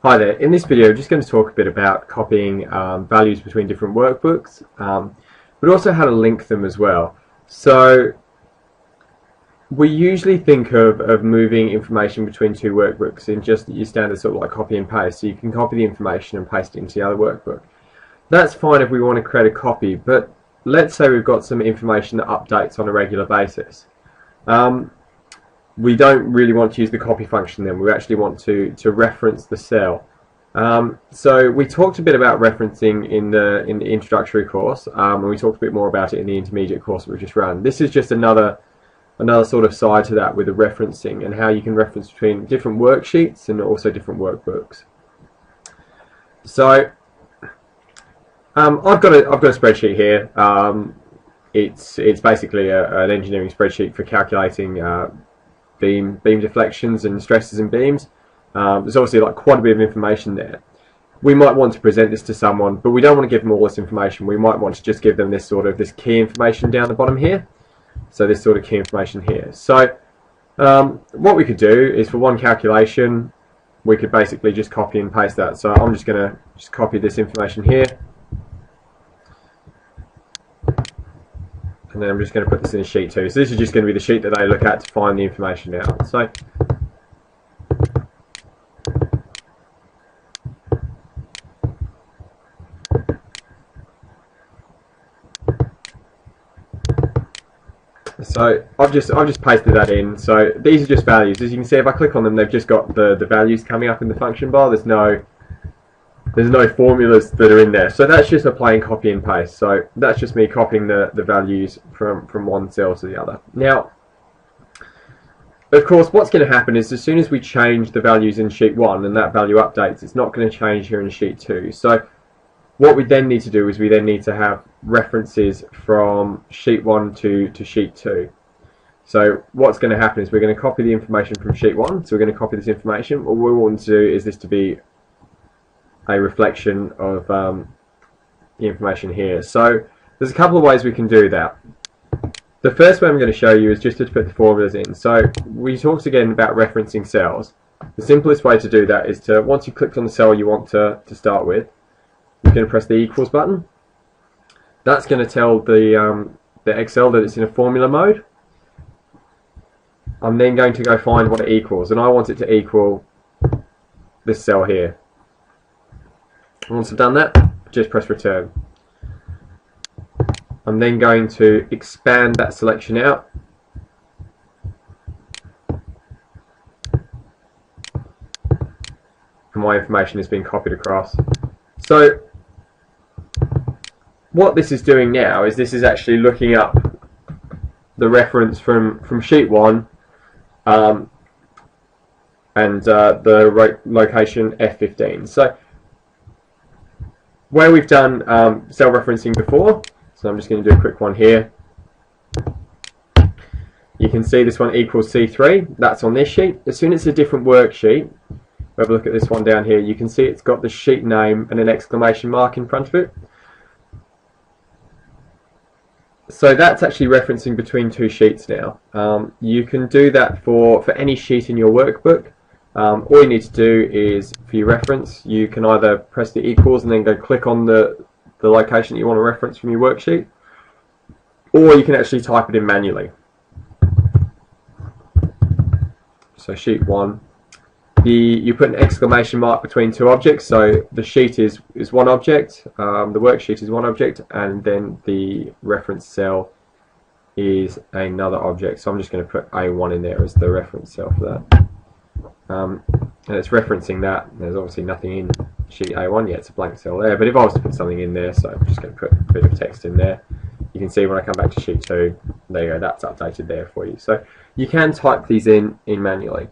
Hi there, in this video I'm just going to talk a bit about copying values between different workbooks, but also how to link them as well. So we usually think of moving information between two workbooks in just your standard sort of like copy and paste. So you can copy the information and paste it into the other workbook. That's fine if we want to create a copy, but let's say we've got some information that updates on a regular basis. We don't really want to use the copy function then. We actually want to reference the cell. So we talked a bit about referencing in the introductory course, and we talked a bit more about it in the intermediate course that we've just run. This is just another sort of side to that with the referencing and how you can reference between different worksheets and also different workbooks. So I've got a spreadsheet here. It's basically an engineering spreadsheet for calculating beam deflections and stresses and beams. There's obviously like quite a bit of information there. We might want to present this to someone, but we don't want to give them all this information. We might want to just give them this key information down the bottom here. So this sort of key information here. So what we could do is, for one calculation, we could basically just copy and paste that. So I'm just going to copy this information here, and then I'm just going to put this in a sheet 2. So this is just going to be the sheet that they look at to find the information out. So I've just pasted that in. So these are just values. As you can see, if I click on them, they've just got the values coming up in the function bar. There's no formulas that are in there. So that's just a plain copy and paste. So that's just me copying the values from one cell to the other. Now, of course, what's going to happen is as soon as we change the values in sheet 1 and that value updates, it's not going to change here in sheet 2. So what we then need to do is we then need to have references from sheet 1 to sheet 2. So what's going to happen is we're going to copy the information from sheet 1. So we're going to copy this information. What we want to do is this to be a reflection of the information here. So there's a couple of ways we can do that. The first way I'm going to show you is just to put the formulas in. So we talked again about referencing cells. The simplest way to do that is to, once you've clicked on the cell you want to start with, you're going to press the equals button. That's going to tell the Excel that it's in a formula mode. I'm then going to go find what it equals, and I want it to equal this cell here. Once I've done that, just press return. I'm then going to expand that selection out. And my information is being copied across. So what this is doing now is this is actually looking up the reference from sheet 1 and the location F15. So where we've done cell referencing before, so I'm just going to do a quick one here. You can see this one equals C3. That's on this sheet. As soon as it's a different worksheet, have a look at this one down here, you can see it's got the sheet name and an exclamation mark in front of it. So that's actually referencing between two sheets now. You can do that for any sheet in your workbook. All you need to do is, for your reference, you can either press the equals and then go click on the location that you want to reference from your worksheet, or you can actually type it in manually. So sheet 1. You put an exclamation mark between two objects, so the sheet is one object, the worksheet is one object, and then the reference cell is another object. So I'm just going to put A1 in there as the reference cell for that. And it's referencing that. There's obviously nothing in sheet A1 yet, it's a blank cell there, but if I was to put something in there, so I'm just going to put a bit of text in there, you can see when I come back to sheet 2, there you go, that's updated there for you. So you can type these in manually.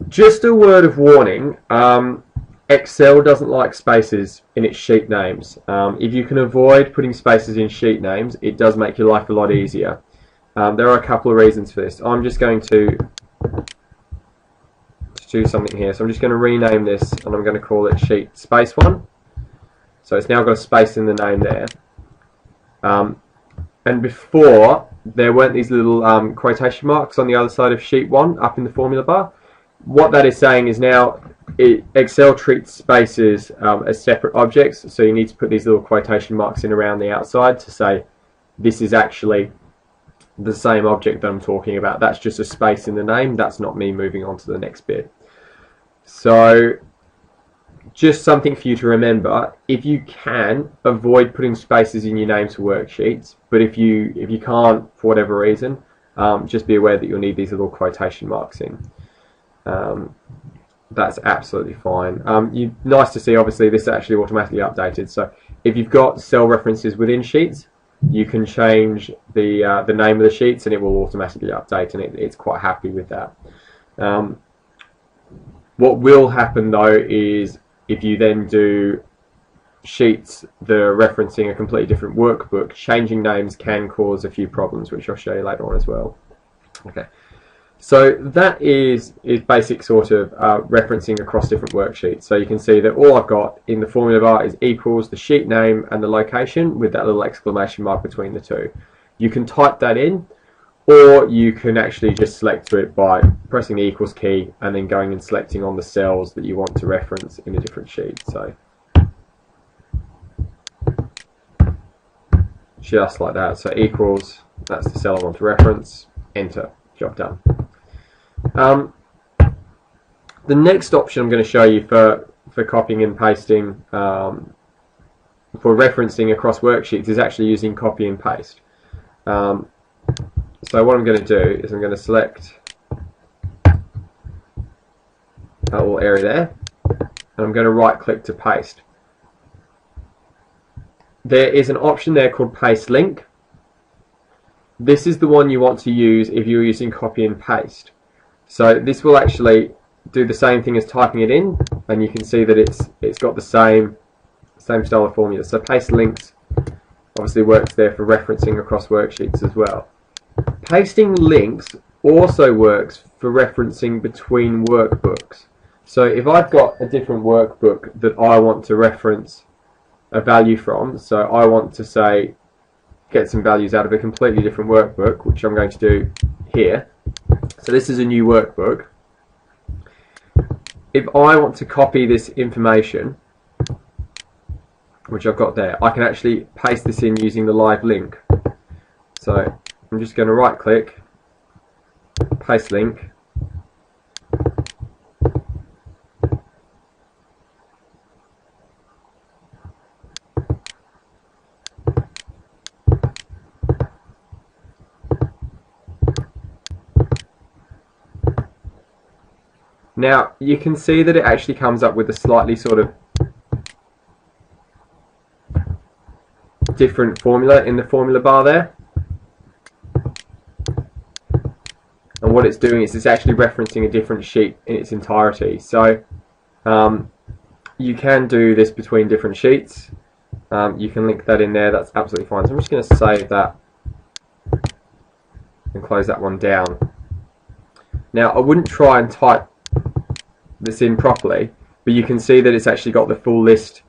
Just a word of warning, Excel doesn't like spaces in its sheet names. If you can avoid putting spaces in sheet names, it does make your life a lot easier. There are a couple of reasons for this. I'm just going to do something here. So I'm just going to rename this, and I'm going to call it sheet space 1. So it's now got a space in the name there. And before, there weren't these little quotation marks on the other side of sheet 1 up in the formula bar. What that is saying is now Excel treats spaces as separate objects, so you need to put these little quotation marks in around the outside to say this is actually the same object that I'm talking about. That's just a space in the name, that's not me moving on to the next bit. So just something for you to remember, if you can, avoid putting spaces in your names for worksheets, but if you can't for whatever reason, just be aware that you'll need these little quotation marks in. That's absolutely fine. Nice to see, obviously, this is actually automatically updated. So if you've got cell references within sheets, you can change the name of the sheets and it will automatically update, and it's quite happy with that. What will happen though is if you then do sheets that are referencing a completely different workbook, changing names can cause a few problems, which I'll show you later on as well. Okay. So that is basic sort of referencing across different worksheets. So you can see that all I've got in the formula bar is equals the sheet name and the location with that little exclamation mark between the two. You can type that in, or you can actually just select it by pressing the equals key and then going and selecting on the cells that you want to reference in a different sheet. So just like that. So equals, that's the cell I want to reference, enter, job done. The next option I'm going to show you for copying and pasting, for referencing across worksheets, is actually using copy and paste. So what I'm going to do is I'm going to select that little area there, and I'm going to right click to paste. There is an option there called paste link. This is the one you want to use if you're using copy and paste. So this will actually do the same thing as typing it in, and you can see that it's got the same style of formula. So paste links obviously works there for referencing across worksheets as well. Pasting links also works for referencing between workbooks. So if I've got a different workbook that I want to reference a value from, so I want to say get some values out of a completely different workbook, which I'm going to do here. So this is a new workbook. If I want to copy this information, which I've got there, I can actually paste this in using the live link. So I'm just going to right click, paste link, now you can see that it actually comes up with a slightly sort of different formula in the formula bar there. And what it's doing is it's actually referencing a different sheet in its entirety. So you can do this between different sheets. You can link that in there, that's absolutely fine. So I'm just going to save that and close that one down. Now I wouldn't try and type this in properly, but you can see that it's actually got the full list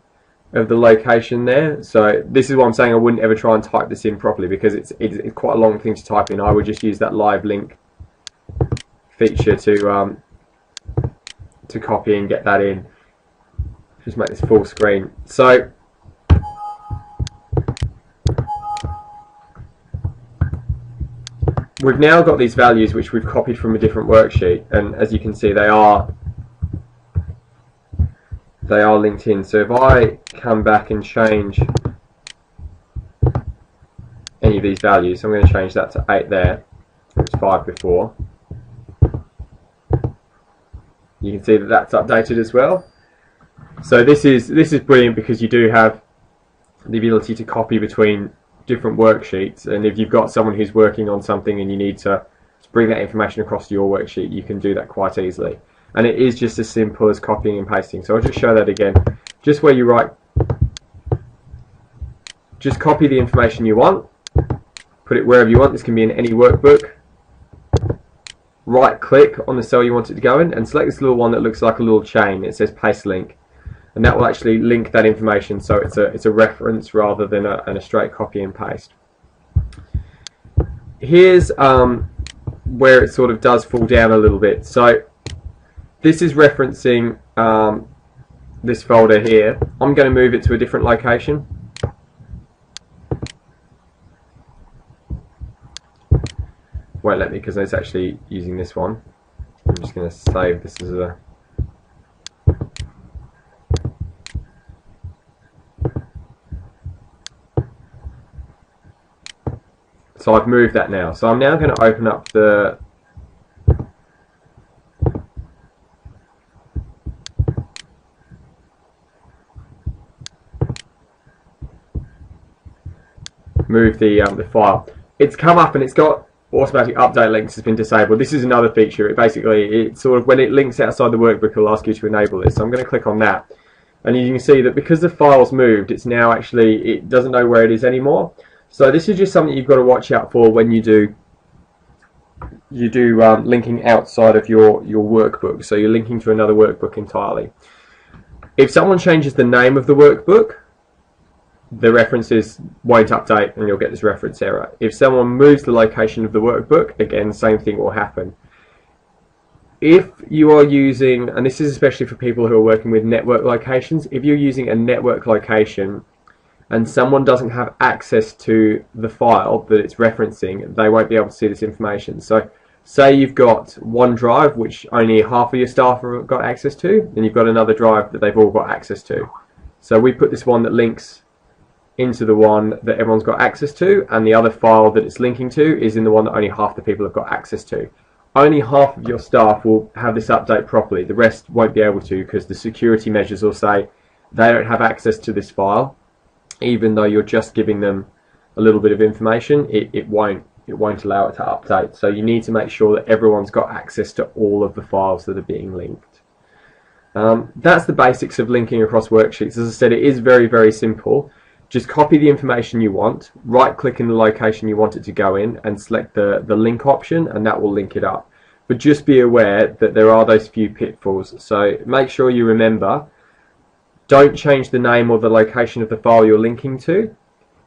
of the location there. So this is what I'm saying, I wouldn't ever try and type this in properly because it's quite a long thing to type in. I would just use that live link feature to copy and get that in. Just make this full screen. So we've now got these values which we've copied from a different worksheet, and as you can see they are linked in. So if I come back and change any of these values, I'm going to change that to 8 there. It was 5 before. You can see that that's updated as well. So this is brilliant because you do have the ability to copy between different worksheets, and if you've got someone who's working on something and you need to bring that information across to your worksheet, you can do that quite easily. And it is just as simple as copying and pasting. So I'll just show that again. Just where you write, just copy the information you want, put it wherever you want. This can be in any workbook. Right click on the cell you want it to go in and select this little one that looks like a little chain. It says paste link, and that will actually link that information, so it's a reference rather than a straight copy and paste. Here's where it sort of does fall down a little bit. So this is referencing this folder here. I'm going to move it to a different location. Won't let me because it's actually using this one. I'm just going to save this as a... So I've moved that now. So I'm now going to open up the... move the file. It's come up and it's got automatic update links has been disabled. This is another feature. It sort of, when it links outside the workbook, it'll ask you to enable this. So I'm going to click on that, and you can see that because the file's moved, it's now actually, it doesn't know where it is anymore. So this is just something you've got to watch out for when you do linking outside of your workbook. So you're linking to another workbook entirely. If someone changes the name of the workbook, the references won't update and you'll get this reference error. If someone moves the location of the workbook, again, same thing will happen. If you are using, and this is especially for people who are working with network locations, if you're using a network location and someone doesn't have access to the file that it's referencing, they won't be able to see this information. So say you've got one drive which only half of your staff have got access to, and you've got another drive that they've all got access to. So we put this one that links into the one that everyone's got access to, and the other file that it's linking to is in the one that only half the people have got access to. Only half of your staff will have this update properly. The rest won't be able to because the security measures will say they don't have access to this file, even though you're just giving them a little bit of information. It won't allow it to update. So you need to make sure that everyone's got access to all of the files that are being linked. That's the basics of linking across worksheets. As I said, it is very, very simple. Just copy the information you want, right click in the location you want it to go in and select the link option, and that will link it up. But just be aware that there are those few pitfalls. So make sure you remember, don't change the name or the location of the file you're linking to.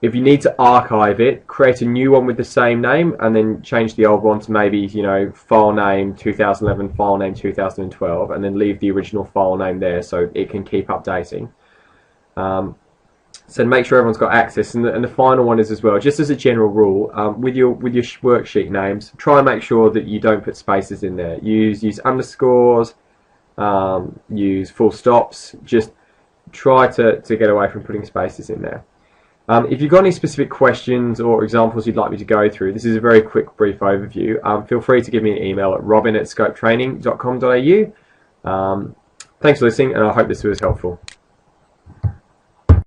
If you need to archive it, create a new one with the same name and then change the old one to maybe, you know, file name 2011, file name 2012, and then leave the original file name there so it can keep updating. So make sure everyone's got access. And the final one is as well, just as a general rule, with your worksheet names, try and make sure that you don't put spaces in there. Use underscores, use full stops. Just try to get away from putting spaces in there. If you've got any specific questions or examples you'd like me to go through, this is a very quick, brief overview. Feel free to give me an email at robin@scopetraining.com.au. Thanks for listening, and I hope this was helpful.